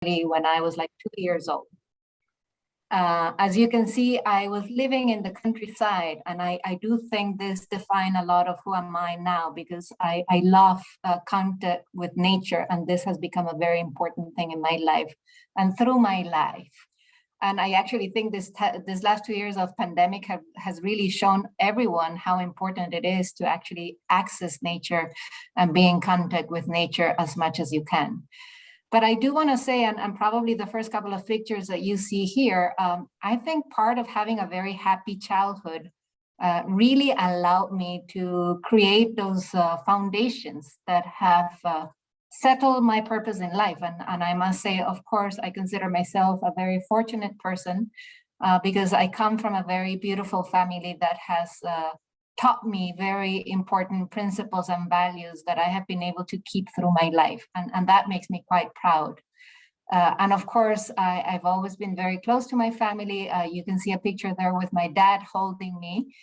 when I was like 2 years old. As you can see, I was living in the countryside, and I do think this defines a lot of who am I now, because I love contact with nature, and this has become a very important thing in my life and through my life. And I actually think this last 2 years of pandemic has really shown everyone how important it is to actually access nature and be in contact with nature as much as you can. But I do want to say, and probably the first couple of pictures that you see here, I think part of having a very happy childhood really allowed me to create those foundations that have settled my purpose in life. And I must say, of course, I consider myself a very fortunate person because I come from a very beautiful family that has taught me very important principles and values that I have been able to keep through my life. And that makes me quite proud. And of course, I've always been very close to my family. You can see a picture there with my dad holding me,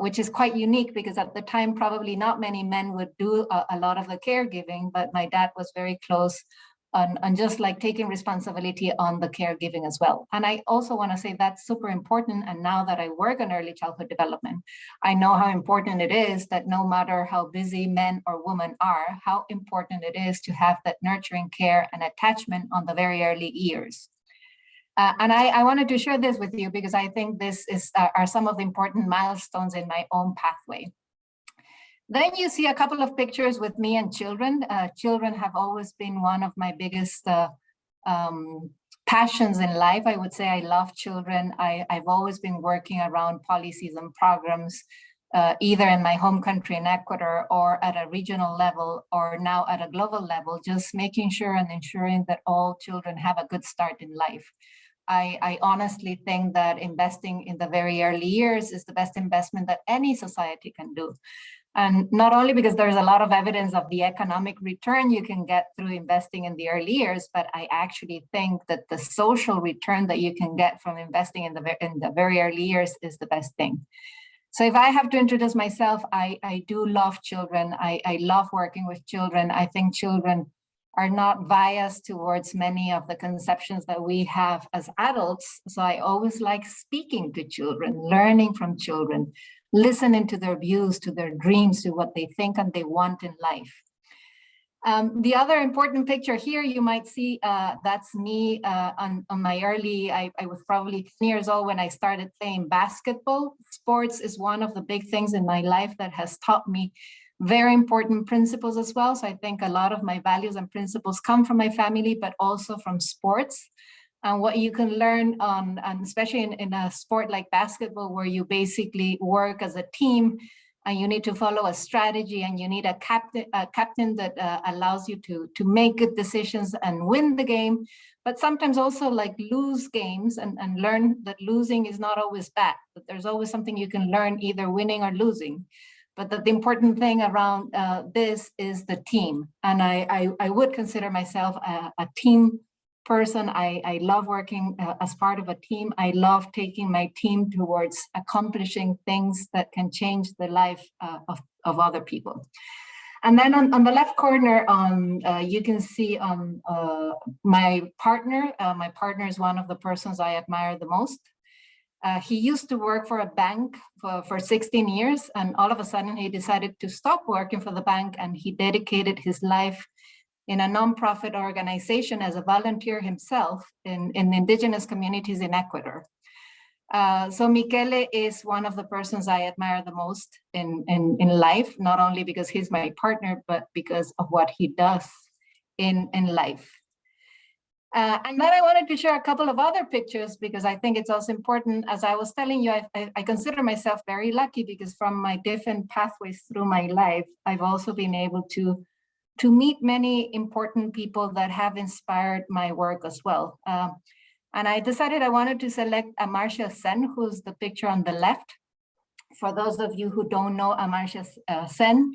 which is quite unique because at the time, probably not many men would do a lot of the caregiving, but my dad was very close on just like taking responsibility on the caregiving as well. And I also want to say that's super important. And now that I work on early childhood development, I know how important it is that no matter how busy men or women are, how important it is to have that nurturing care and attachment on the very early years. And I wanted to share this with you because I think this are some of the important milestones in my own pathway. Then you see a couple of pictures with me and children. Children have always been one of my biggest passions in life. I would say I love children. I've always been working around policies and programs, either in my home country in Ecuador or at a regional level or now at a global level, just making sure and ensuring that all children have a good start in life. I honestly think that investing in the very early years is the best investment that any society can do. And not only because there's a lot of evidence of the economic return you can get through investing in the early years, but I actually think that the social return that you can get from investing in the very early years is the best thing. So if I have to introduce myself, I do love children. I love working with children. I think children are not biased towards many of the conceptions that we have as adults. So I always like speaking to children, learning from children, listening to their views, to their dreams, to what they think and they want in life. The other important picture here, you might see that's me on my early, I was probably 10 years old when I started playing basketball. Sports is one of the big things in my life that has taught me very important principles as well. So I think a lot of my values and principles come from my family, but also from sports. And what you can learn on, and especially in a sport like basketball, where you basically work as a team and you need to follow a strategy and you need a captain that allows you to make good decisions and win the game, but sometimes also like lose games and learn that losing is not always bad, but there's always something you can learn either winning or losing. But the important thing around this is the team. And I would consider myself a team person. I love working as part of a team. I love taking my team towards accomplishing things that can change the life of other people. And then on the left corner, you can see my partner. My partner is one of the persons I admire the most. He used to work for a bank for 16 years, and all of a sudden he decided to stop working for the bank, and he dedicated his life in a nonprofit organization as a volunteer himself in indigenous communities in Ecuador. So Michele is one of the persons I admire the most in life, not only because he's my partner, but because of what he does in life. And then I wanted to share a couple of other pictures because I think it's also important. As I was telling you, I consider myself very lucky because from my different pathways through my life, I've also been able to meet many important people that have inspired my work as well. And I decided I wanted to select Amartya Sen, who's the picture on the left. For those of you who don't know Amartya Sen,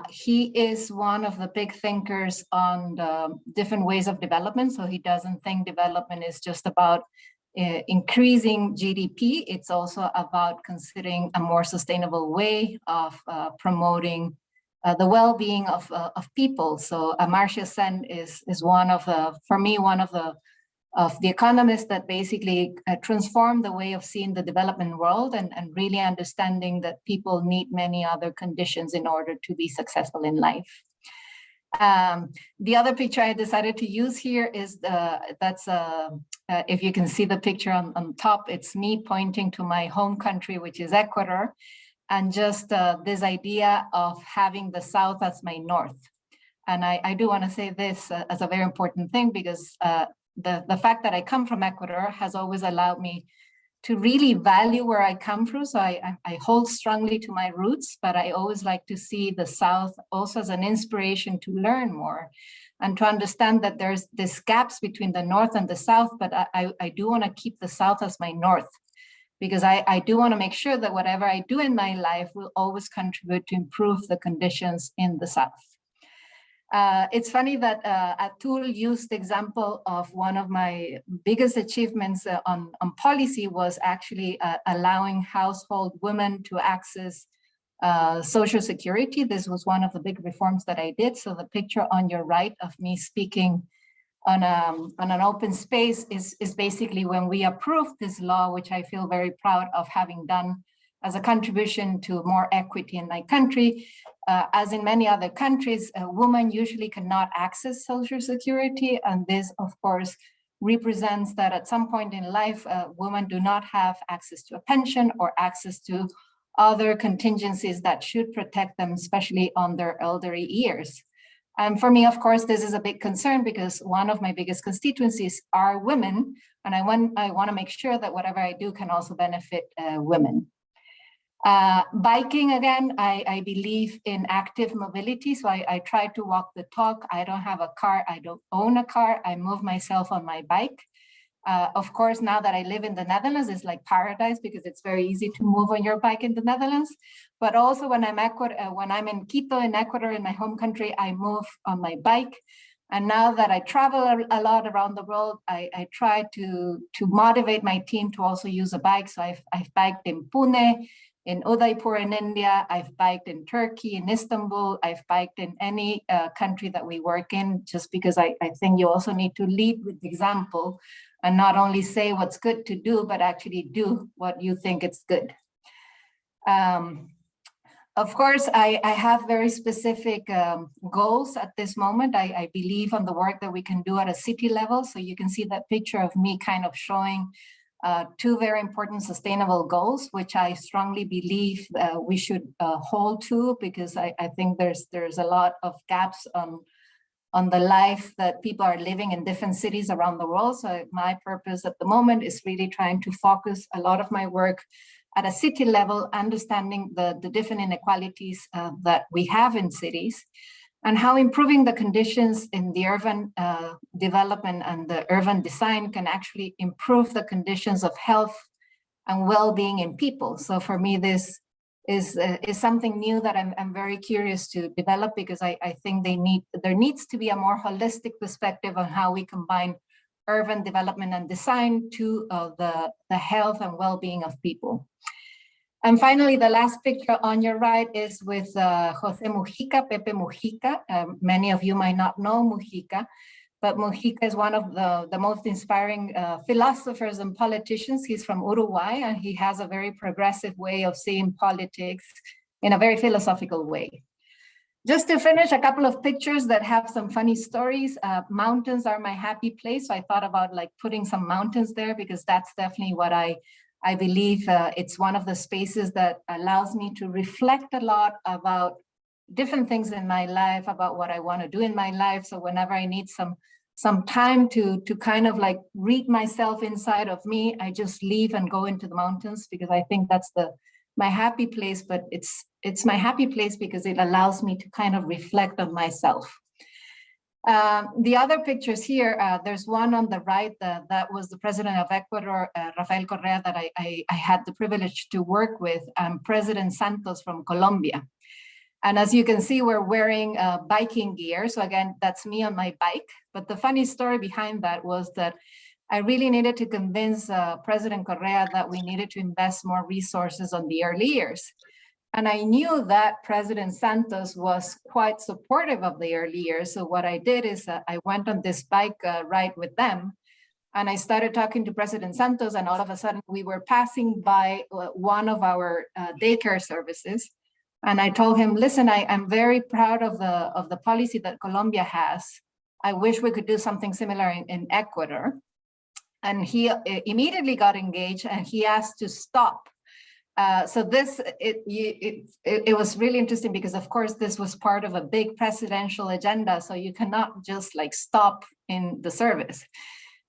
he is one of the big thinkers on the different ways of development. So he doesn't think development is just about increasing GDP. It's also about considering a more sustainable way of promoting the well-being of people. So Amartya Sen is one of the, for me, one of the economists that basically transformed the way of seeing the development world and really understanding that people need many other conditions in order to be successful in life. The other picture I decided to use here is if you can see the picture on top, it's me pointing to my home country, which is Ecuador, and just this idea of having the South as my North. And I do want to say this as a very important thing, because the fact that I come from Ecuador has always allowed me to really value where I come from. So I hold strongly to my roots, but I always like to see the South also as an inspiration to learn more and to understand that there's this gaps between the North and the South, but I do want to keep the South as my North, because I do want to make sure that whatever I do in my life will always contribute to improve the conditions in the South. It's funny that Atul used the example of one of my biggest achievements on policy was actually allowing household women to access Social Security. This was one of the big reforms that I did. So the picture on your right of me speaking on an open space is basically when we approved this law, which I feel very proud of having done as a contribution to more equity in my country. As in many other countries, women usually cannot access Social Security. And this, of course, represents that at some point in life, women do not have access to a pension or access to other contingencies that should protect them, especially on their elderly years. And for me, of course, this is a big concern because one of my biggest constituencies are women. And I want to make sure that whatever I do can also benefit women. Biking, again, I believe in active mobility. So I try to walk the talk. I don't have a car. I don't own a car. I move myself on my bike. Of course, now that I live in the Netherlands, it's like paradise because it's very easy to move on your bike in the Netherlands. But also when I'm in Quito in Ecuador, in my home country, I move on my bike. And now that I travel a lot around the world, I try to motivate my team to also use a bike. So I've biked in Pune, in Udaipur in India, I've biked in Turkey, in Istanbul, I've biked in any country that we work in, just because I think you also need to lead with example and not only say what's good to do, but actually do what you think it's good. Of course, I have very specific goals at this moment. I believe on the work that we can do at a city level. So you can see that picture of me kind of showing two very important sustainable goals, which I strongly believe we should hold to, because I think there's a lot of gaps on the life that people are living in different cities around the world. So my purpose at the moment is really trying to focus a lot of my work at a city level, understanding the different inequalities that we have in cities, and how improving the conditions in the urban development and the urban design can actually improve the conditions of health and well-being in people. So for me, this is something new that I'm very curious to develop, because I think there needs to be a more holistic perspective on how we combine urban development and design to the health and well-being of people. And finally, the last picture on your right is with Jose Mujica, Pepe Mujica. Many of you might not know Mujica, but Mujica is one of the most inspiring philosophers and politicians. He's from Uruguay, and he has a very progressive way of seeing politics in a very philosophical way. Just to finish, a couple of pictures that have some funny stories. Mountains are my happy place. So I thought about like putting some mountains there, because that's definitely what I believe it's one of the spaces that allows me to reflect a lot about different things in my life, about what I want to do in my life. So whenever I need some time to kind of like read myself inside of me, I just leave and go into the mountains, because I think that's my happy place. But it's my happy place because it allows me to kind of reflect on myself. The other pictures here, there's one on the right, that was the president of Ecuador, Rafael Correa, that I had the privilege to work with, and President Santos from Colombia. And as you can see, we're wearing biking gear. So again, that's me on my bike. But the funny story behind that was that I really needed to convince President Correa that we needed to invest more resources on the early years. And I knew that President Santos was quite supportive of the early years. So what I did is I went on this bike ride with them, and I started talking to President Santos, and all of a sudden we were passing by one of our daycare services. And I told him, listen, I'm very proud of the policy that Colombia has. I wish we could do something similar in Ecuador. And he immediately got engaged, and he asked to stop. So it was really interesting because, of course, this was part of a big presidential agenda. So you cannot just like stop in the service.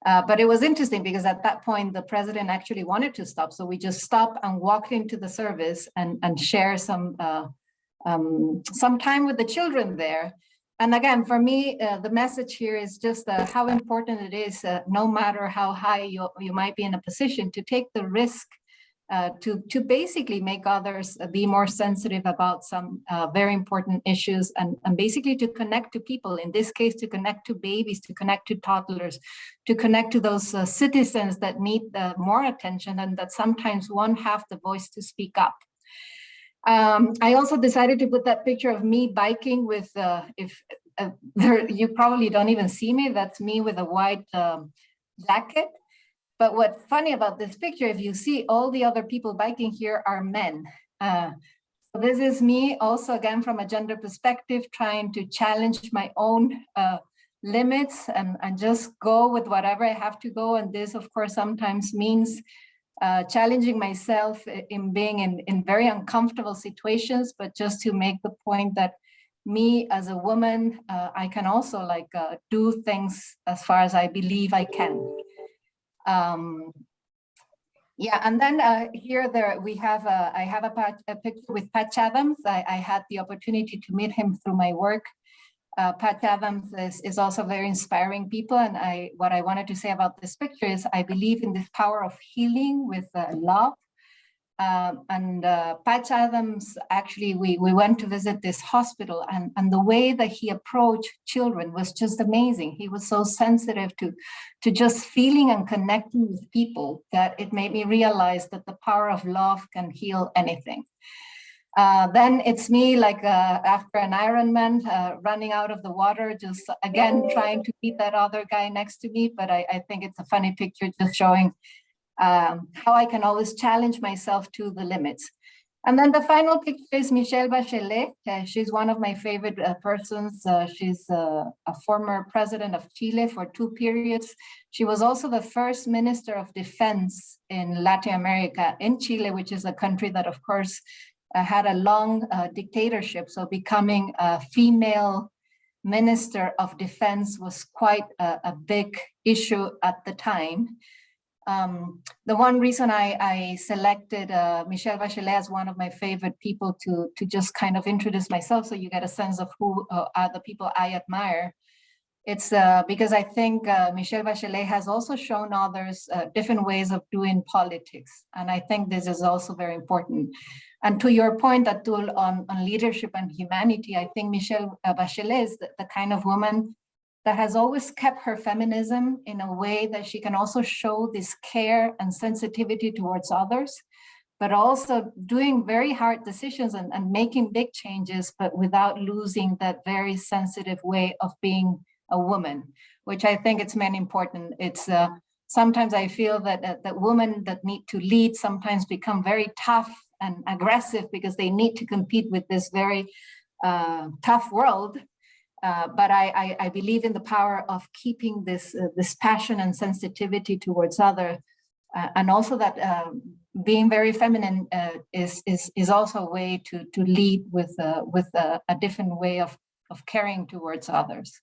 But it was interesting because at that point, the president actually wanted to stop. So we just stopped and walked into the service and share some time with the children there. And again, for me, the message here is just how important it is, no matter how high you might be in a position, to take the risk to basically make others be more sensitive about some very important issues, and basically to connect to people, in this case, to connect to babies, to connect to toddlers, to connect to those citizens that need more attention and that sometimes won't have the voice to speak up. I also decided to put that picture of me biking with, you probably don't even see me, that's me with a white jacket. But what's funny about this picture, if you see, all the other people biking here are men. So this is me also, again, from a gender perspective, trying to challenge my own limits and just go with whatever I have to go. And this, of course, sometimes means challenging myself in being in very uncomfortable situations, but just to make the point that me as a woman, I can also do things as far as I believe I can. Yeah, and then we have I have a picture with Patch Adams. I had the opportunity to meet him through my work. Patch Adams is also very inspiring people, and what I wanted to say about this picture is I believe in this power of healing with love. Patch Adams, actually, we went to visit this hospital, and the way that he approached children was just amazing. He was so sensitive to just feeling and connecting with people that it made me realize that the power of love can heal anything. Then it's me after an Ironman running out of the water, just again trying to beat that other guy next to me. But I think it's a funny picture just showing how I can always challenge myself to the limits. And then the final picture is Michelle Bachelet. She's one of my favorite persons. She's a former president of Chile for 2 periods. She was also the first Minister of Defense in Latin America, in Chile, which is a country that, of course, had a long dictatorship. So becoming a female Minister of Defense was quite a big issue at the time. The one reason I selected Michelle Bachelet as one of my favorite people to just kind of introduce myself, so you get a sense of who are the people I admire. It's because I think Michelle Bachelet has also shown others different ways of doing politics. And I think this is also very important. And to your point, Atul, on leadership and humanity, I think Michelle Bachelet is the kind of woman that has always kept her feminism in a way that she can also show this care and sensitivity towards others, but also doing very hard decisions and making big changes, but without losing that very sensitive way of being a woman, which I think it's very important. It's sometimes I feel that women that need to lead sometimes become very tough and aggressive because they need to compete with this very tough world. But I believe in the power of keeping this passion and sensitivity towards others, and also that being very feminine is also a way to lead with a different way of caring towards others.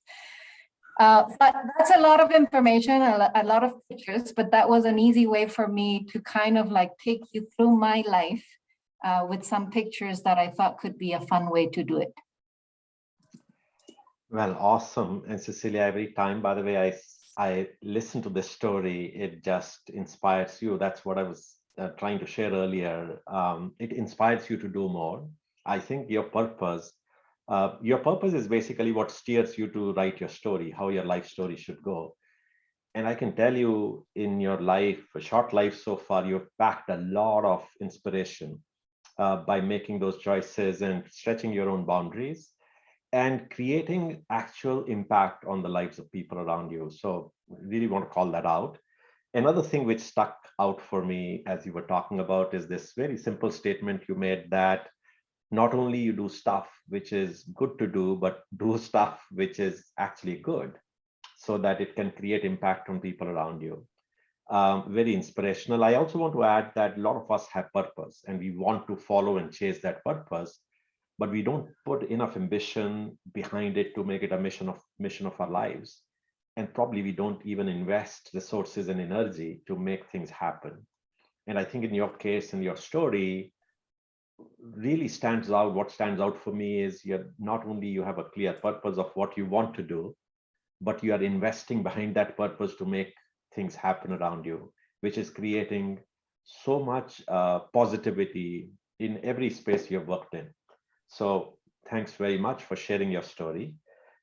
But that's a lot of information, a lot of pictures, but that was an easy way for me to kind of take you through my life with some pictures that I thought could be a fun way to do it. Well, awesome. And Cecilia, every time, by the way, I listen to this story, it just inspires you. That's what I was trying to share earlier. It inspires you to do more. I think your purpose is basically what steers you to write your story, how your life story should go. And I can tell you, in your life, a short life so far, you've packed a lot of inspiration. by making those choices and stretching your own boundaries and creating actual impact on the lives of people around you. So really want to call that out. Another thing which stuck out for me as you were talking about is this very simple statement you made, that not only you do stuff which is good to do, but do stuff which is actually good so that it can create impact on people around you. Very inspirational. I also want to add that a lot of us have purpose and we want to follow and chase that purpose, but we don't put enough ambition behind it to make it a mission of our lives. And probably we don't even invest resources and energy to make things happen. And I think in your case, in your story, really stands out. What stands out for me is you're not only you have a clear purpose of what you want to do, but you are investing behind that purpose to make things happen around you, which is creating so much positivity in every space you've worked in. So thanks very much for sharing your story.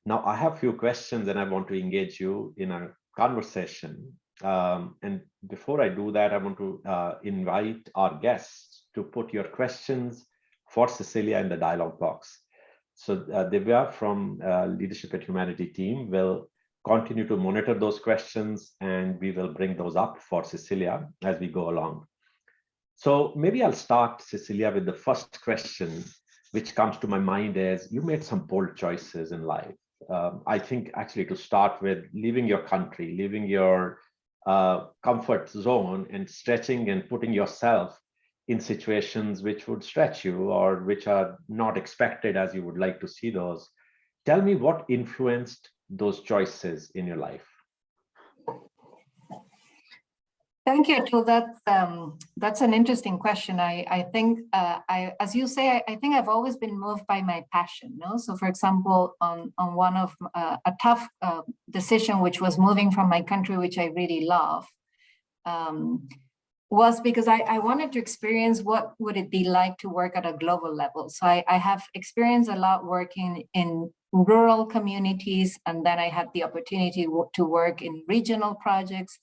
Now I have a few questions and I want to engage you in a conversation. And before I do that, I want to invite our guests to put your questions for Cecilia in the dialogue box. So Divya from Leadership at Humanity team will continue to monitor those questions and we will bring those up for Cecilia as we go along. So maybe I'll start, Cecilia, with the first question, which comes to my mind is you made some bold choices in life. I think actually to start with, leaving your country, leaving your comfort zone and stretching and putting yourself in situations which would stretch you or which are not expected as you would like to see those. Tell me what influenced those choices in your life. Thank you, Atul. That's an interesting question. I think, as you say, I think I've always been moved by my passion. No, so for example, on one of a tough decision, which was moving from my country, which I really love, was because I wanted to experience what would it be like to work at a global level. So I have experienced a lot working in rural communities, and then I had the opportunity to work in regional projects,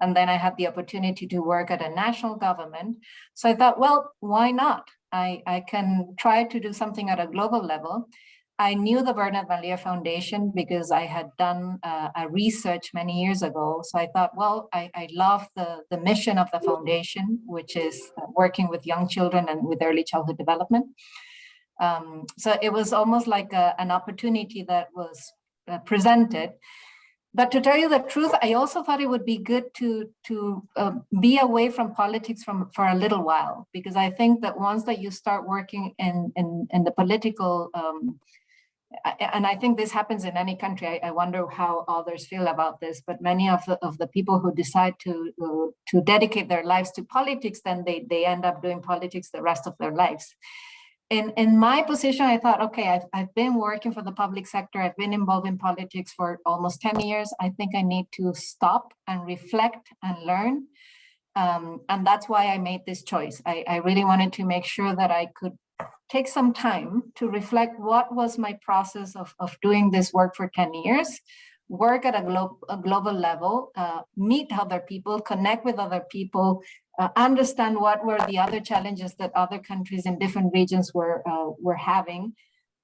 and then I had the opportunity to work at a national government. So I thought, well, why not? I can try to do something at a global level. I knew the Bernard Van Leer Foundation because I had done a research many years ago. So I thought, well, I love the mission of the foundation, which is working with young children and with early childhood development. So it was almost like an opportunity that was presented. But to tell you the truth, I also thought it would be good to be away from politics for a little while, because I think that once that you start working in the political, and I think this happens in any country, I wonder how others feel about this, but many of the people who decide to dedicate their lives to politics, then they end up doing politics the rest of their lives. In my position, I thought, okay, I've been working for the public sector. I've been involved in politics for almost 10 years. I think I need to stop and reflect and learn. And that's why I made this choice. I really wanted to make sure that I could take some time to reflect what was my process of doing this work for 10 years, work at a global level, meet other people, connect with other people, understand what were the other challenges that other countries in different regions were having.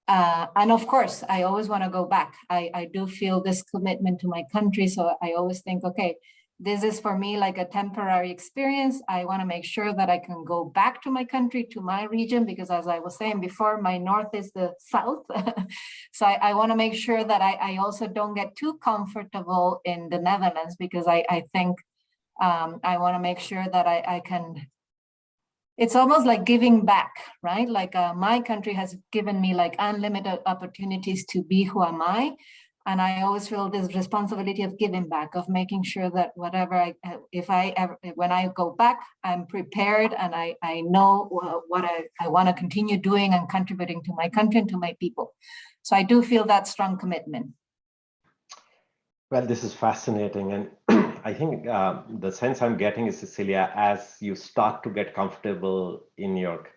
And of course, I always want to go back. I do feel this commitment to my country. So I always think, okay, this is for me like a temporary experience. I want to make sure that I can go back to my country, to my region, because as I was saying before, my north is the south. So I want to make sure that I also don't get too comfortable in the Netherlands, because I think I want to make sure that I can, it's almost like giving back, right? Like my country has given me like unlimited opportunities to be who am I. And I always feel this responsibility of giving back, of making sure that whatever when I go back, I'm prepared and I know what I want to continue doing and contributing to my country and to my people. So I do feel that strong commitment. Well, this is fascinating. And I think the sense I'm getting is, Cecilia, as you start to get comfortable in your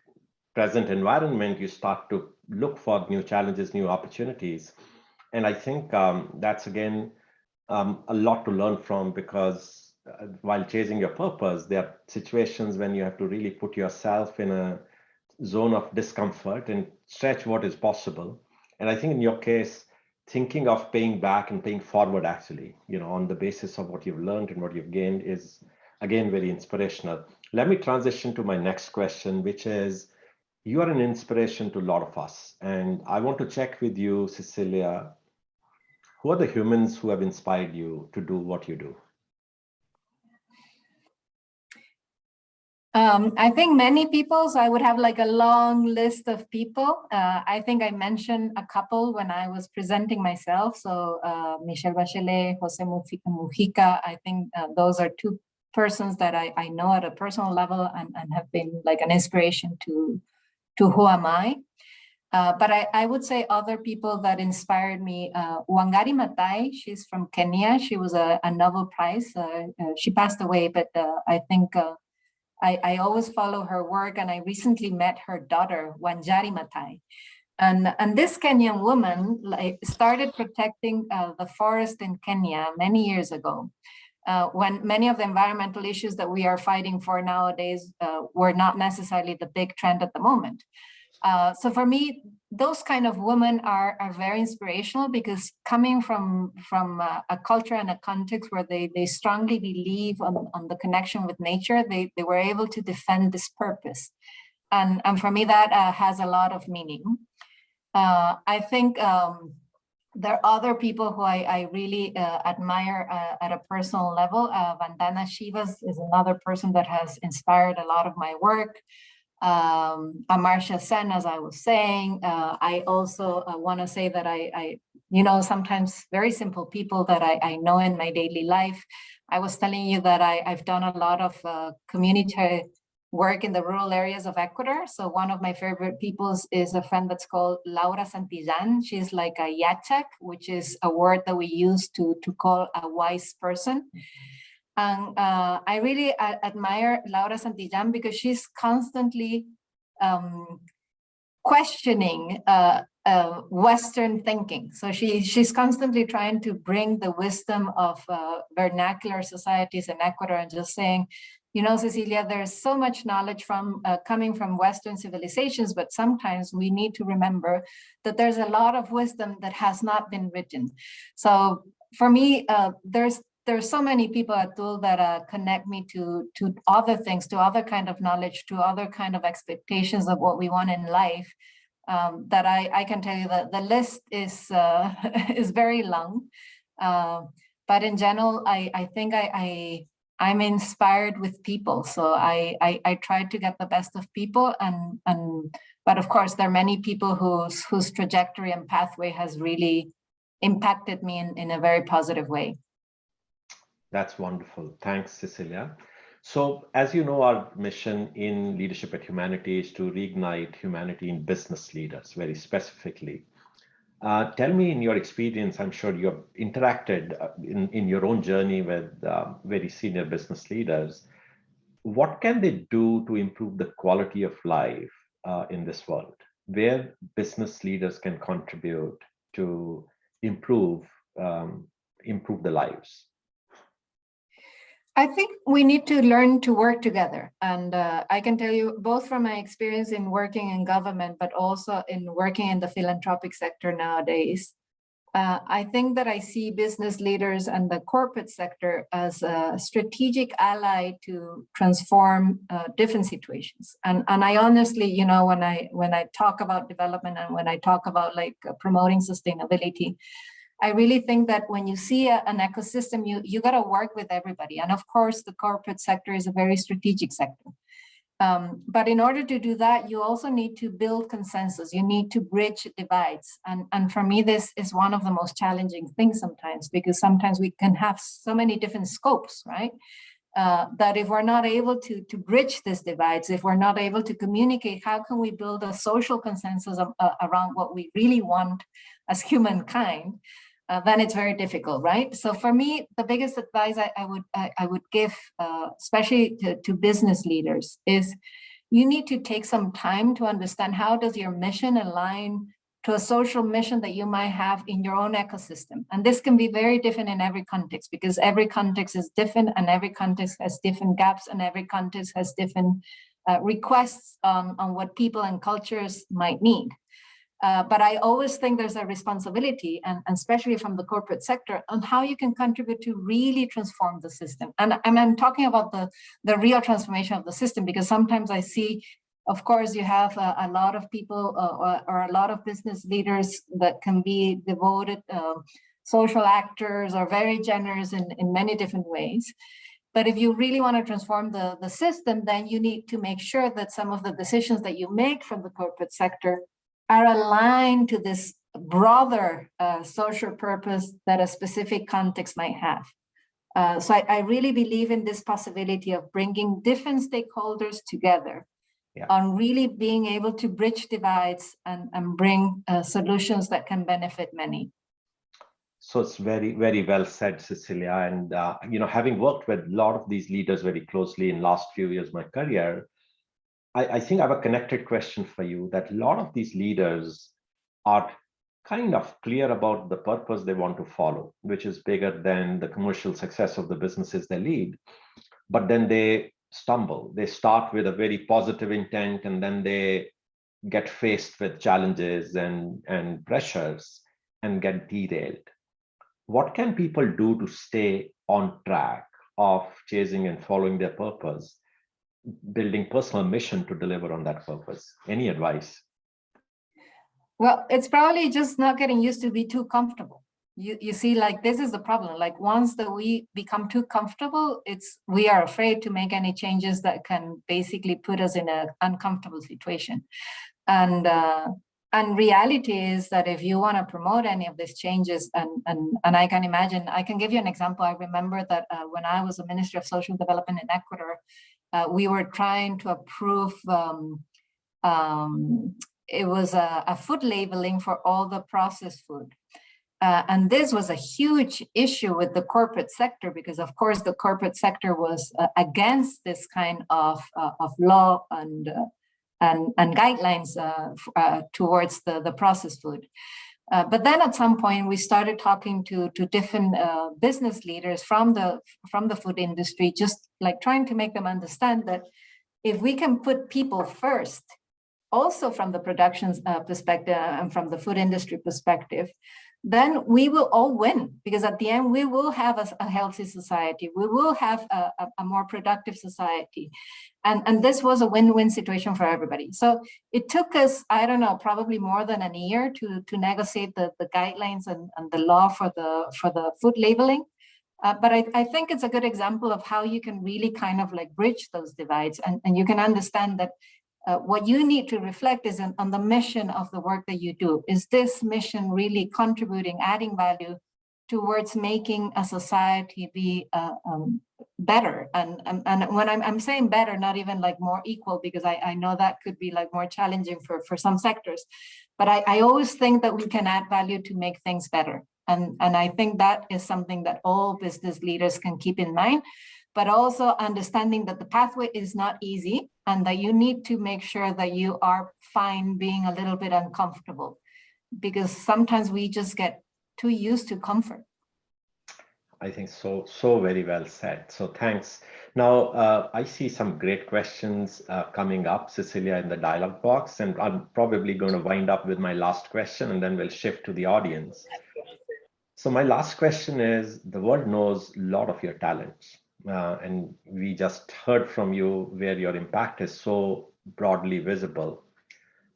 present environment, you start to look for new challenges, new opportunities. And I think that's, again, a lot to learn from, because while chasing your purpose, there are situations when you have to really put yourself in a zone of discomfort and stretch what is possible. And I think in your case, thinking of paying back and paying forward actually, on the basis of what you've learned and what you've gained is, again, very inspirational. Let me transition to my next question, which is, you are an inspiration to a lot of us. And I want to check with you, Cecilia, who are the humans who have inspired you to do what you do? I think many people, so I would have like a long list of people. I think I mentioned a couple when I was presenting myself. So Michelle Bachelet, Jose Mujica, I think those are two persons that I know at a personal level and have been like an inspiration to who am I. But I would say other people that inspired me, Wangari Maathai, she's from Kenya. She was a Nobel Prize. She passed away, but I think I always follow her work, and I recently met her daughter, Wanjari Maathai. And this Kenyan woman started protecting the forest in Kenya many years ago, when many of the environmental issues that we are fighting for nowadays were not necessarily the big trend at the moment. So for me, those kind of women are very inspirational, because coming from a culture and a context where they strongly believe on the connection with nature, they were able to defend this purpose. And for me, that has a lot of meaning. I think there are other people who I really admire at a personal level. Vandana Shivas is another person that has inspired a lot of my work. Amartya Sen, as I was saying. I also want to say that I sometimes very simple people that I know in my daily life. I was telling you that I've done a lot of community work in the rural areas of Ecuador. So one of my favorite people is a friend that's called Laura Santillan. She's like a yachak, which is a word that we use to call a wise person. And I really admire Laura Santillan because she's constantly questioning Western thinking. So she's constantly trying to bring the wisdom of vernacular societies in Ecuador and just saying, Cecilia, there's so much knowledge from coming from Western civilizations, but sometimes we need to remember that there's a lot of wisdom that has not been written. So for me, there's so many people, Atul, that connect me to other things, to other kind of knowledge, to other kind of expectations of what we want in life, that I can tell you that the list is is very long. But in general, I think I'm inspired with people. So I try to get the best of people, but of course, there are many people whose trajectory and pathway has really impacted me in a very positive way. That's wonderful. Thanks, Cecilia. So as you know, our mission in Leadership at Humanity is to reignite humanity in business leaders, very specifically. Tell me, in your experience, I'm sure you have interacted in your own journey with very senior business leaders. What can they do to improve the quality of life in this world? Where business leaders can contribute to improve the lives? I think we need to learn to work together. And I can tell you, both from my experience in working in government, but also in working in the philanthropic sector nowadays, I think that I see business leaders and the corporate sector as a strategic ally to transform different situations. And I honestly, when I talk about development and when I talk about promoting sustainability, I really think that when you see an ecosystem, you got to work with everybody. And of course, the corporate sector is a very strategic sector. But in order to do that, you also need to build consensus. You need to bridge divides. And for me, this is one of the most challenging things sometimes, because sometimes we can have so many different scopes, right? That if we're not able to bridge these divides, if we're not able to communicate, how can we build a social consensus around what we really want as humankind? Then it's very difficult, right? So for me, the biggest advice I would give, especially to business leaders, is you need to take some time to understand how does your mission align to a social mission that you might have in your own ecosystem. And this can be very different in every context, because every context is different and every context has different gaps and every context has different requests on what people and cultures might need. But I always think there's a responsibility, and especially from the corporate sector, on how you can contribute to really transform the system. And I'm talking about the real transformation of the system, because sometimes I see, of course, you have a lot of people or a lot of business leaders that can be devoted social actors or very generous in many different ways. But if you really want to transform the system, then you need to make sure that some of the decisions that you make from the corporate sector are aligned to this broader social purpose that a specific context might have. So I really believe in this possibility of bringing different stakeholders together on really being able to bridge divides and bring solutions that can benefit many. So it's very, very well said, Cecilia. And, having worked with a lot of these leaders very closely in last few years of my career, I think I have a connected question for you, that a lot of these leaders are kind of clear about the purpose they want to follow, which is bigger than the commercial success of the businesses they lead. But then they stumble. They start with a very positive intent, and then they get faced with challenges and pressures and get derailed. What can people do to stay on track of chasing and following their purpose, building personal mission to deliver on that purpose? Any advice? Well, it's probably just not getting used to be too comfortable. You see, like, this is the problem. Like, once that we become too comfortable, we are afraid to make any changes that can basically put us in an uncomfortable situation. And reality is that if you want to promote any of these changes, and I can imagine, I can give you an example. I remember that when I was a Minister of Social Development in Ecuador, we were trying to approve, it was a food labeling for all the processed food. And this was a huge issue with the corporate sector, because of course the corporate sector was against this kind of law and guidelines towards the processed food. But then at some point we started talking to different business leaders from the food industry, just like trying to make them understand that if we can put people first, also from the production perspective and from the food industry perspective, then we will all win, because at the end we will have a healthy society, we will have a more productive society, and this was a win-win situation for everybody. So it took us, I don't know, probably more than a year to negotiate the guidelines and the law for the food labeling. But I think it's a good example of how you can really kind of like bridge those divides, and you can understand that what you need to reflect is on the mission of the work that you do. Is this mission really contributing, adding value towards making a society be better? And when I'm saying better, not even like more equal, because I know that could be like more challenging for some sectors. But I always think that we can add value to make things better. And I think that is something that all business leaders can keep in mind, but also understanding that the pathway is not easy, and that you need to make sure that you are fine being a little bit uncomfortable, because sometimes we just get too used to comfort. I think so very well said. So thanks. Now, I see some great questions coming up, Cecilia, in the dialogue box, and I'm probably going to wind up with my last question, and then we'll shift to the audience. So my last question is, the world knows a lot of your talents. And we just heard from you where your impact is so broadly visible.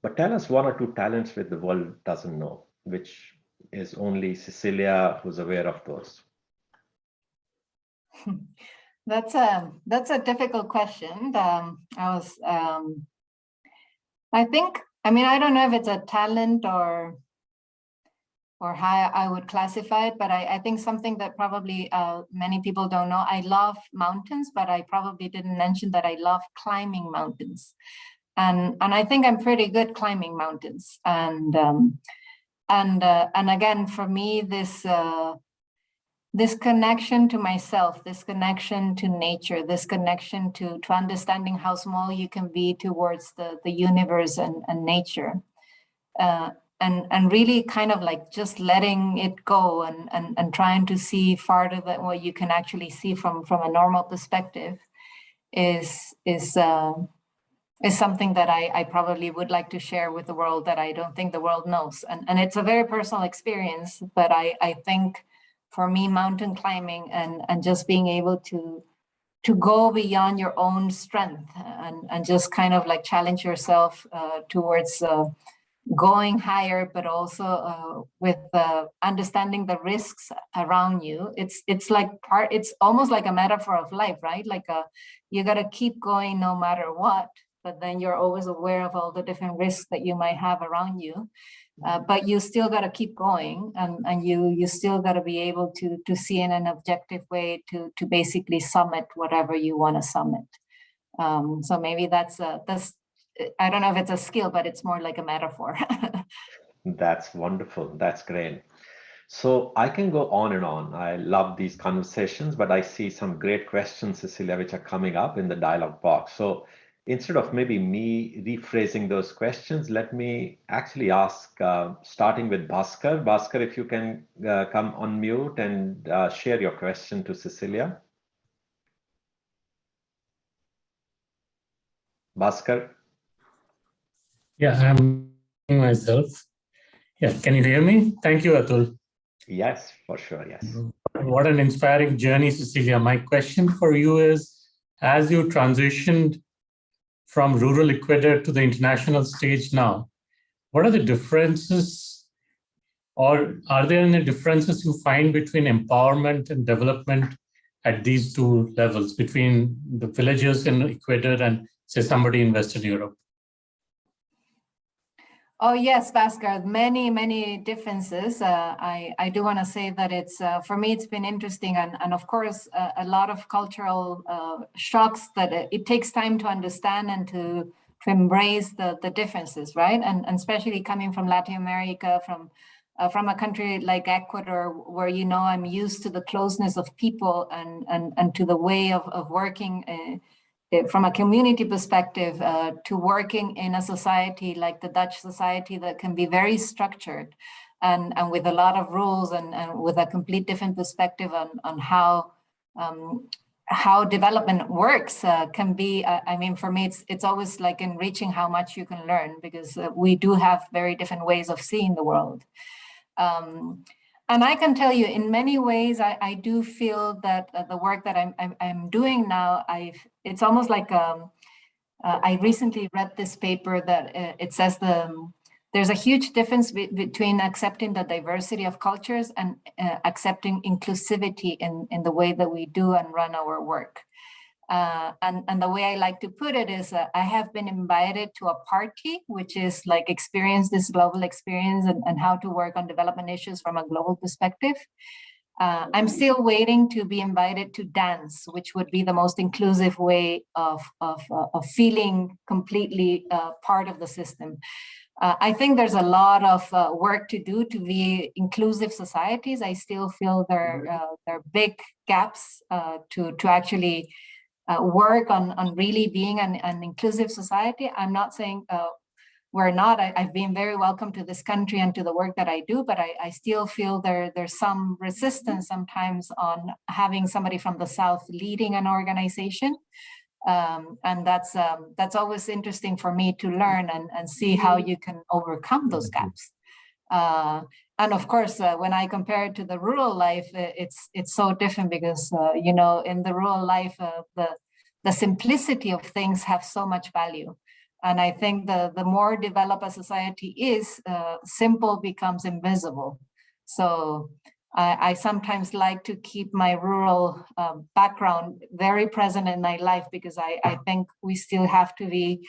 But tell us one or two talents which the world doesn't know, which is only Cecilia who's aware of those. That's a difficult question. I think, I mean, I don't know if it's a talent or how I would classify it, but I think something that probably many people don't know, I love mountains, but I probably didn't mention that I love climbing mountains. And I think I'm pretty good climbing mountains. And again, for me, this connection to myself, this connection to nature, this connection to understanding how small you can be towards the universe and nature. And really kind of like just letting it go and trying to see farther than what you can actually see from a normal perspective is is something that I probably would like to share with the world that I don't think the world knows. And it's a very personal experience, but I think for me, mountain climbing and just being able to go beyond your own strength and just kind of like challenge yourself towards going higher, but also with understanding the risks around you. It's almost like a metaphor of life, right? Like you got to keep going no matter what, but then you're always aware of all the different risks that you might have around you. But you still got to keep going, and you still got to be able to see in an objective way to basically summit whatever you want to summit. So maybe that's I don't know if it's a skill, but it's more like a metaphor. That's wonderful. That's great. So I can go on and on. I love these conversations, but I see some great questions, Cecilia, which are coming up in the dialogue box. So instead of maybe me rephrasing those questions, let me actually ask, starting with Bhaskar. Bhaskar, if you can come on mute and share your question to Cecilia. Bhaskar? Yeah, I'm myself. Yeah, can you hear me? Thank you, Atul. Yes, for sure, yes. What an inspiring journey, Cecilia. My question for you is, as you transitioned from rural Ecuador to the international stage now, what are the differences, or are there any differences you find between empowerment and development at these two levels, between the villagers in Ecuador and, say, somebody in Western Europe? Oh yes, Bhaskar, many differences. I do want to say that it's for me it's been interesting, and of course a lot of cultural shocks that it takes time to understand and to embrace the differences, right? And especially coming from Latin America, from a country like Ecuador, where I'm used to the closeness of people and to the way of working. From a community perspective, to working in a society like the Dutch society that can be very structured and with a lot of rules and with a complete different perspective on how development works can be, I mean, for me, it's always like enriching how much you can learn, because we do have very different ways of seeing the world. And I can tell you, in many ways, I do feel that the work that I'm doing now, it's almost like I recently read this paper that it says there's a huge difference between accepting the diversity of cultures and accepting inclusivity in the way that we do and run our work. And the way I like to put it is I have been invited to a party, which is like experience this global experience and how to work on development issues from a global perspective. I'm still waiting to be invited to dance, which would be the most inclusive way of feeling completely part of the system. I think there's a lot of work to do to be inclusive societies. I still feel there are big gaps to actually work on really being an inclusive society. I'm not saying we're not. I've been very welcome to this country and to the work that I do, but I still feel there's some resistance sometimes on having somebody from the South leading an organization. And that's always interesting for me to learn and see how you can overcome those gaps. And of course, when I compare it to the rural life, it's so different because, in the rural life, the simplicity of things have so much value. And I think the more developed a society is, simple becomes invisible. So I sometimes like to keep my rural background very present in my life, because I think we still have to be,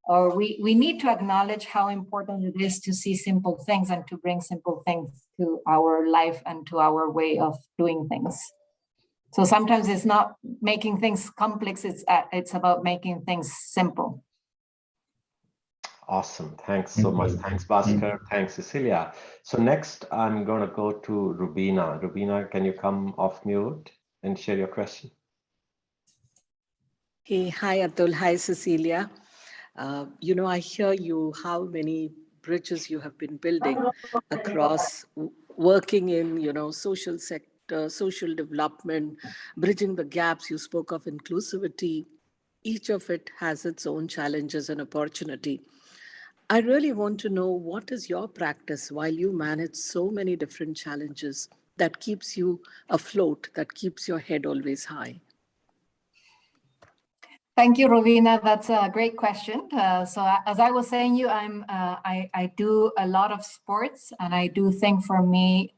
or we need to acknowledge how important it is to see simple things and to bring simple things to our life and to our way of doing things. So sometimes it's not making things complex, it's about making things simple. Awesome. Thanks so much. Thanks, Bhaskar. Thanks, Cecilia. So next, I'm going to go to Rubina. Rubina, can you come off mute and share your question? Hey, hi, Atul. Hi, Cecilia. I hear you, how many bridges you have been building across working in, social sector, social development, bridging the gaps. You spoke of inclusivity, each of it has its own challenges and opportunity. I really want to know, what is your practice while you manage so many different challenges that keeps you afloat, that keeps your head always high? Thank you, Rovina. That's a great question. As I was saying, I do a lot of sports, and I do think for me,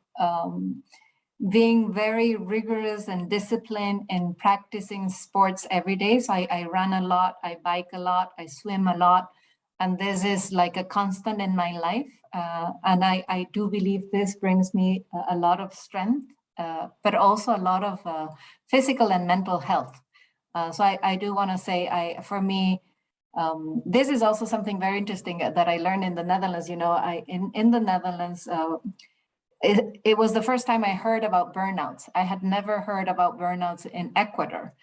being very rigorous and disciplined in practicing sports every day. So I run a lot, I bike a lot, I swim a lot, and this is like a constant in my life. And I do believe this brings me a lot of strength, but also a lot of physical and mental health. So I do want to say, for me, this is also something very interesting that I learned in the Netherlands. You know, in the Netherlands, it was the first time I heard about burnouts. I had never heard about burnouts in Ecuador.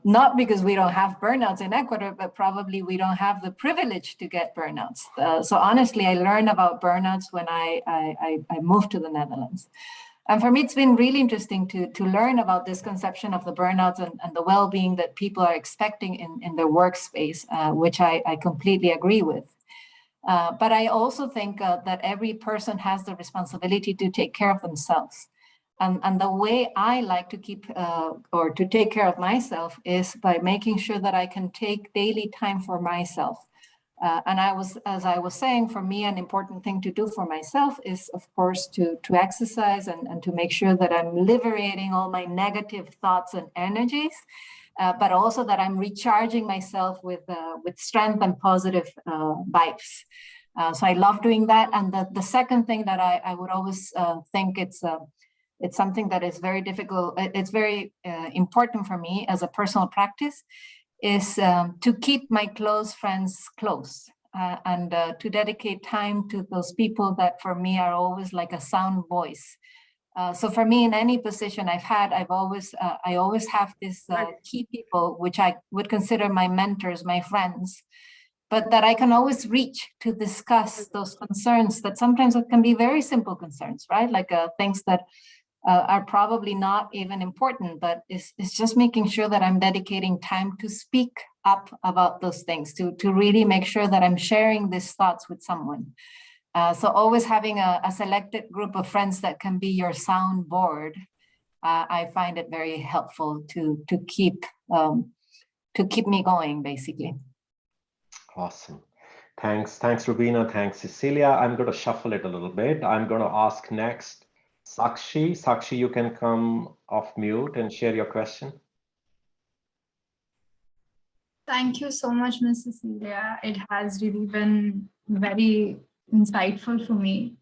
Not because we don't have burnouts in Ecuador, but probably we don't have the privilege to get burnouts. So honestly, I learned about burnouts when I moved to the Netherlands. And for me, it's been really interesting to learn about this conception of the burnouts and the well-being that people are expecting in their workspace, which I completely agree with. But I also think that every person has the responsibility to take care of themselves. And the way I like to keep or to take care of myself is by making sure that I can take daily time for myself. And as I was saying, for me, an important thing to do for myself is, of course, to exercise and to make sure that I'm liberating all my negative thoughts and energies, but also that I'm recharging myself with strength and positive vibes. So I love doing that. And the second thing that I would always think it's something that is very difficult. It's very important for me as a personal practice is to keep my close friends close and to dedicate time to those people that for me are always like a sound voice. So for me, in any position I've had, I always have this key people, which I would consider my mentors, my friends, but that I can always reach to discuss those concerns that sometimes it can be very simple concerns, right? Like things that are probably not even important, but it's just making sure that I'm dedicating time to speak up about those things, to really make sure that I'm sharing these thoughts with someone. So always having a selected group of friends that can be your soundboard, I find it very helpful to keep me going, basically. Awesome. Thanks, Rubina. Thanks, Cecilia. I'm going to shuffle it a little bit. I'm going to ask next Sakshi. Sakshi, you can come off mute and share your question. Thank you so much, Ms. Cecilia. It has really been very insightful for me.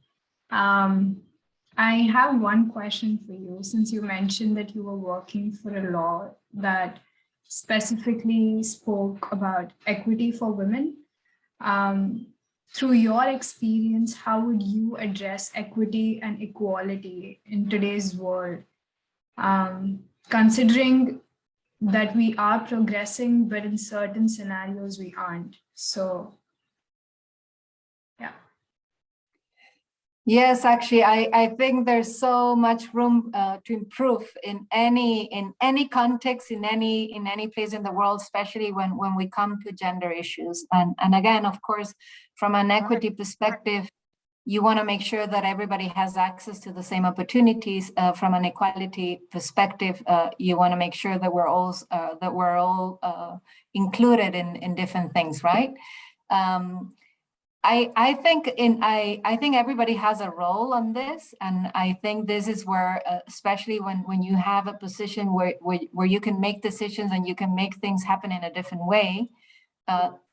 I have one question for you, since you mentioned that you were working for a law that specifically spoke about equity for women. Through your experience, how would you address equity and equality in today's world? Considering that we are progressing, but in certain scenarios we aren't. So, yeah. Yes, actually, I think there's so much room to improve in any context, in any place in the world, especially when we come to gender issues. And again, of course, from an equity perspective, you want to make sure that everybody has access to the same opportunities. From an equality perspective, you want to make sure that we're all included in different things, right? I think everybody has a role on this, and I think this is where, especially when you have a position where you can make decisions and you can make things happen in a different way,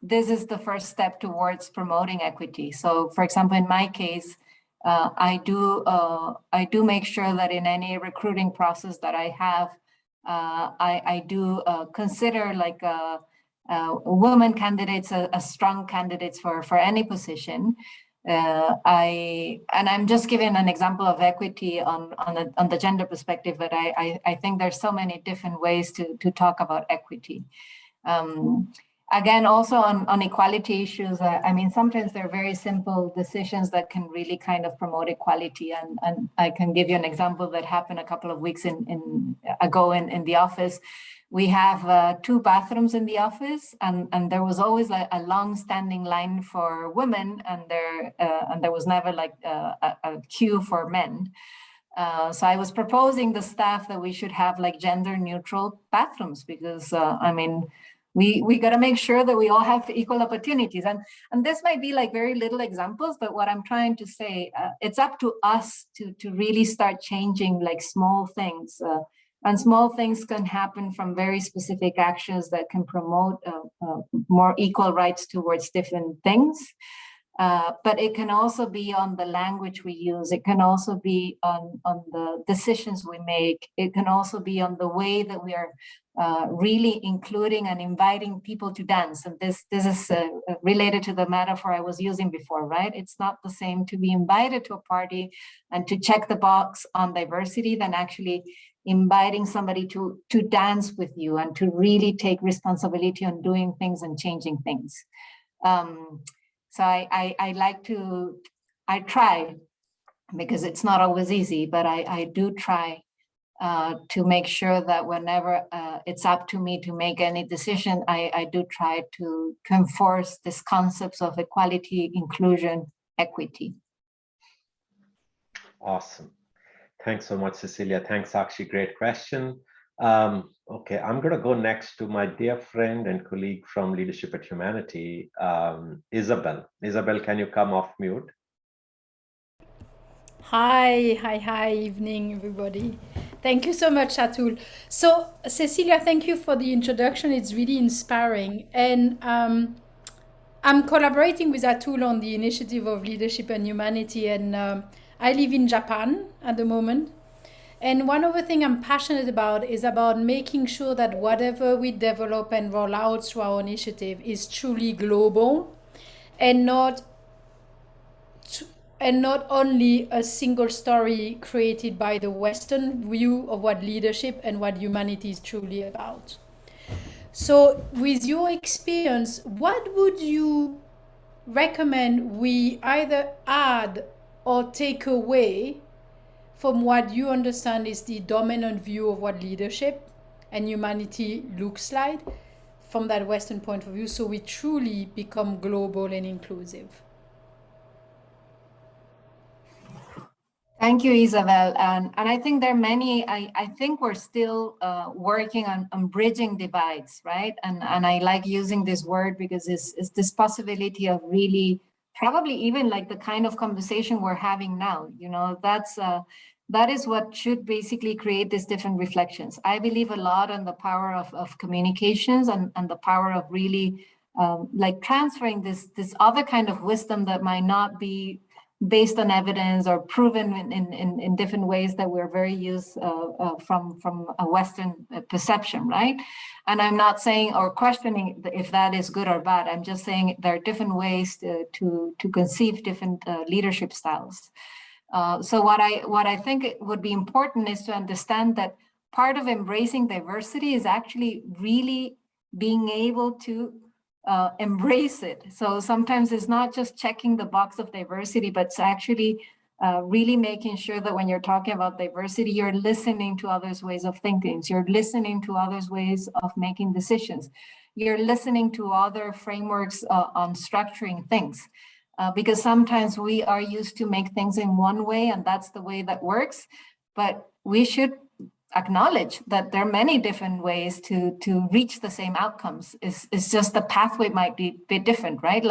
this is the first step towards promoting equity. So, for example, in my case, I do make sure that in any recruiting process that I have, I do consider like women candidates as strong candidates for any position. I'm just giving an example of equity on the gender perspective, but I think there's so many different ways to talk about equity. again, also on equality issues, I mean, sometimes they're very simple decisions that can really kind of promote equality. And I can give you an example that happened a couple of weeks ago in the office. We have 2 bathrooms in the office, and there was always like a long-standing line for women, and there was never like a queue for men. So I was proposing the staff that we should have like gender-neutral bathrooms, because I mean, we got to make sure that we all have equal opportunities. And this might be like very little examples, but what I'm trying to say, it's up to us to really start changing like small things. And small things can happen from very specific actions that can promote more equal rights towards different things. But it can also be on the language we use. It can also be on the decisions we make. It can also be on the way that we are really including and inviting people to dance. And this is related to the metaphor I was using before, right? It's not the same to be invited to a party and to check the box on diversity than actually inviting somebody to dance with you and to really take responsibility on doing things and changing things. So I try, because it's not always easy, but I do try to make sure that whenever it's up to me to make any decision, I do try to enforce these concepts of equality, inclusion, equity. Awesome. Thanks so much, Cecilia. Thanks, Sakshi. Great question. Okay, I'm going to go next to my dear friend and colleague from Leadership at Humanity, Isabel. Isabel, can you come off mute? Hi, evening, everybody. Thank you so much, Atul. So, Cecilia, thank you for the introduction. It's really inspiring. And I'm collaborating with Atul on the initiative of Leadership and Humanity, and I live in Japan at the moment. And one of the things I'm passionate about is about making sure that whatever we develop and roll out through our initiative is truly global and not only a single story created by the Western view of what leadership and what humanity is truly about. So with your experience, what would you recommend we either add or take away from what you understand is the dominant view of what leadership and humanity looks like from that Western point of view, so we truly become global and inclusive? Thank you, Isabel. And I think there are many, I think we're still working on bridging divides, right? And I like using this word because it's this possibility of really probably even like the kind of conversation we're having now, you know, that is what should basically create these different reflections. I believe a lot in the power of communications and the power of really like transferring this other kind of wisdom that might not be based on evidence or proven in different ways that we're very used from a Western perception, right? And I'm not saying or questioning if that is good or bad. I'm just saying there are different ways to conceive different leadership styles. So what I think would be important is to understand that part of embracing diversity is actually really being able to embrace it. So sometimes it's not just checking the box of diversity, but it's actually really making sure that when you're talking about diversity, you're listening to others' ways of thinking. You're listening to others' ways of making decisions. You're listening to other frameworks on structuring things. Because sometimes we are used to make things in one way, and that's the way that works. But we should acknowledge that there are many different ways to reach the same outcomes. It's just the pathway might be a bit different, right?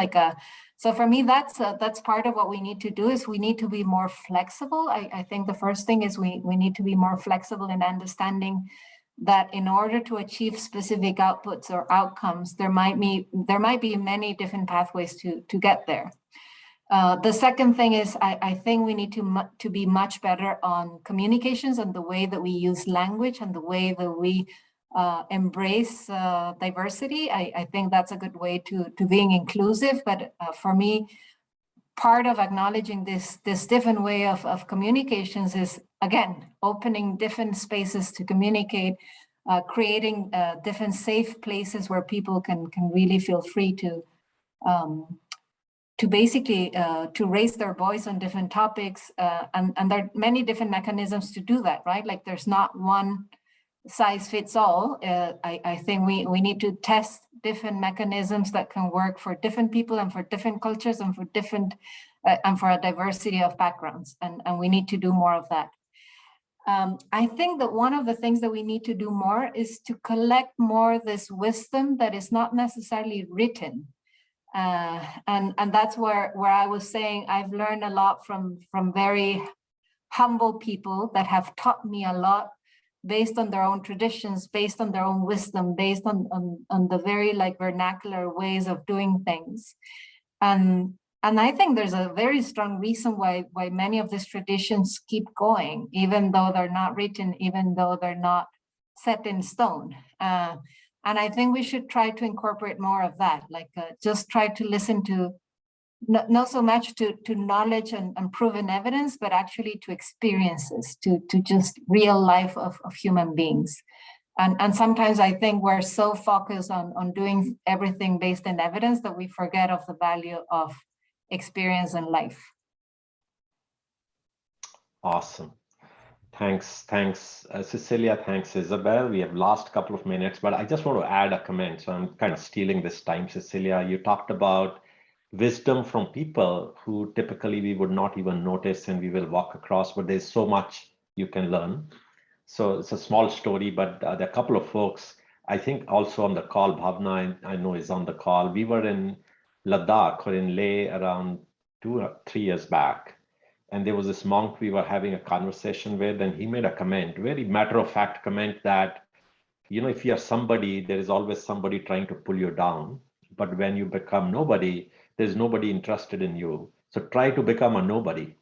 So for me, that's part of what we need to do is we need to be more flexible. I think the first thing is we need to be more flexible in understanding that in order to achieve specific outputs or outcomes, there might be many different pathways to get there. The second thing is I think we need to be much better on communications and the way that we use language and the way that we embrace diversity. I think that's a good way to being inclusive. But for me, part of acknowledging this different way of communications is, again, opening different spaces to communicate creating different safe places where people can really feel free to basically to raise their voice on different topics, and there are many different mechanisms to do that, right? Like there's not one size fits all. I think we need to test different mechanisms that can work for different people and for different cultures and for different and for a diversity of backgrounds, and we need to do more of that. I think that one of the things that we need to do more is to collect more this wisdom that is not necessarily written. And that's where I was saying I've learned a lot from very humble people that have taught me a lot based on their own traditions, based on their own wisdom, based on the very like vernacular ways of doing things. And I think there's a very strong reason why many of these traditions keep going, even though they're not written, even though they're not set in stone. And I think we should try to incorporate more of that, like just try to listen to, not so much to knowledge and proven evidence, but actually to experiences, to just real life of human beings. And sometimes I think we're so focused on doing everything based in evidence that we forget of the value of experience and life. Awesome. Thanks, Cecilia. Thanks, Isabel. We have last couple of minutes, but I just want to add a comment. So I'm kind of stealing this time, Cecilia. You talked about wisdom from people who typically we would not even notice and we will walk across, but there's so much you can learn. So it's a small story, but there are a couple of folks, I think also on the call, Bhavna, I know is on the call. We were in Ladakh or in Leh around 2 or 3 years back. And there was this monk we were having a conversation with, and he made a comment, very matter-of-fact comment that, you know, if you're somebody, there is always somebody trying to pull you down. But when you become nobody, there's nobody interested in you. So try to become a nobody.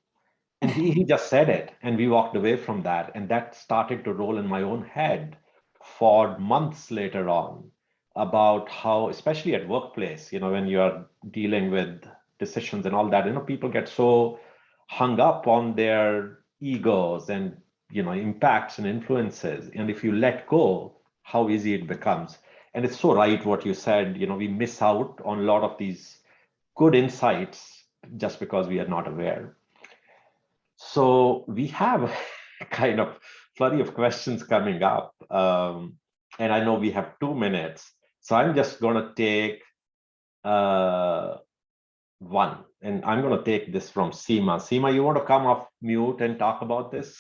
And he just said it, and we walked away from that. And that started to roll in my own head for months later on about how, especially at workplace, you know, when you're dealing with decisions and all that, you know, people get so hung up on their egos and, you know, impacts and influences. And if you let go, how easy it becomes. And it's so right what you said, you know, we miss out on a lot of these good insights just because we are not aware. So we have kind of flurry of questions coming up. And I know we have 2 minutes. So I'm just going to take one. And I'm going to take this from Seema. Seema, you want to come off mute and talk about this?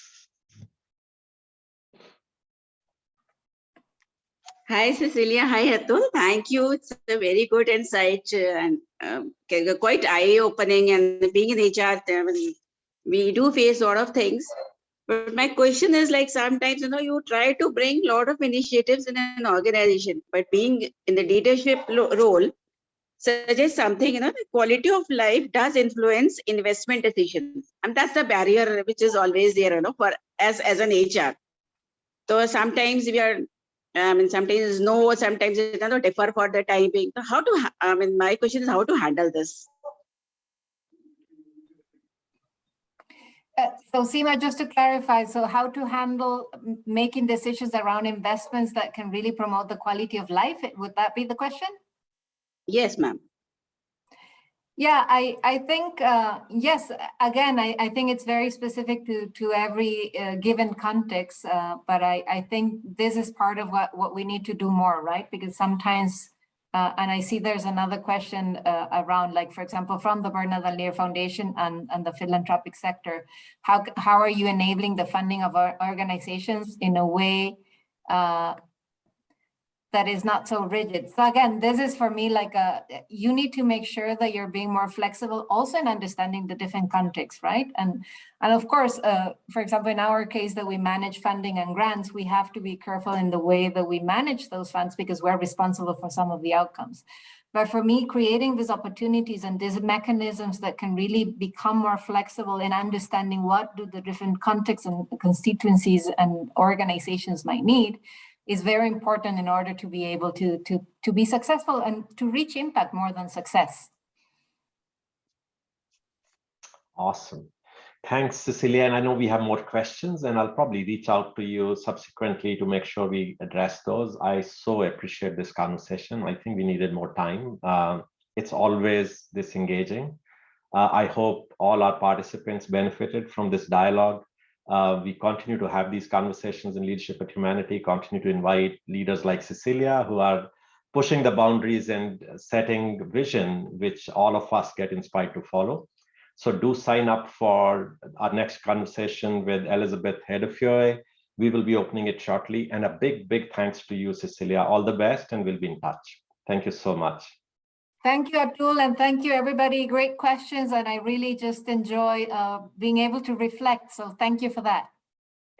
Hi, Cecilia. Hi, Atul. Thank you. It's a very good insight and quite eye-opening. And being in HR, we do face a lot of things. But my question is, like, sometimes, you know, you try to bring a lot of initiatives in an organization, but being in the leadership role suggests something, you know, the quality of life does influence investment decisions. And that's the barrier which is always there, you know, for as an HR. So sometimes we are, sometimes no, sometimes you know, defer for the time being. So how to, my question is how to handle this. So Seema, just to clarify, so how to handle making decisions around investments that can really promote the quality of life, would that be the question? Yes, ma'am. Yeah, I think, yes, again, I think it's very specific to every given context, but I think this is part of what we need to do more, right? Because sometimes, and I see there's another question around, like, for example, from the Bernard Van Leer Foundation and the philanthropic sector, how are you enabling the funding of our organizations in a way that is not so rigid? So again, this is for me like you need to make sure that you're being more flexible also in understanding the different contexts, right? And of course, for example, in our case that we manage funding and grants, we have to be careful in the way that we manage those funds because we're responsible for some of the outcomes. But for me, creating these opportunities and these mechanisms that can really become more flexible in understanding what do the different contexts and constituencies and organizations might need is very important in order to be able to be successful and to reach impact more than success. Awesome. Thanks, Cecilia. And I know we have more questions, and I'll probably reach out to you subsequently to make sure we address those. I so appreciate this conversation. I think we needed more time. It's always disengaging. I hope all our participants benefited from this dialogue. We continue to have these conversations in Leadership at Humanity, continue to invite leaders like Cecilia who are pushing the boundaries and setting vision, which all of us get inspired to follow. So do sign up for our next conversation with Elizabeth Hedefioy. We will be opening it shortly. And a big, big thanks to you, Cecilia. All the best, and we'll be in touch. Thank you so much. Thank you, Atul, and thank you, everybody. Great questions, and I really just enjoy being able to reflect. So thank you for that.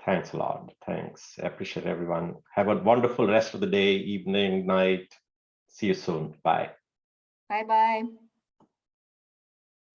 Thanks a lot. Thanks. I appreciate everyone. Have a wonderful rest of the day, evening, night. See you soon. Bye. Bye-bye.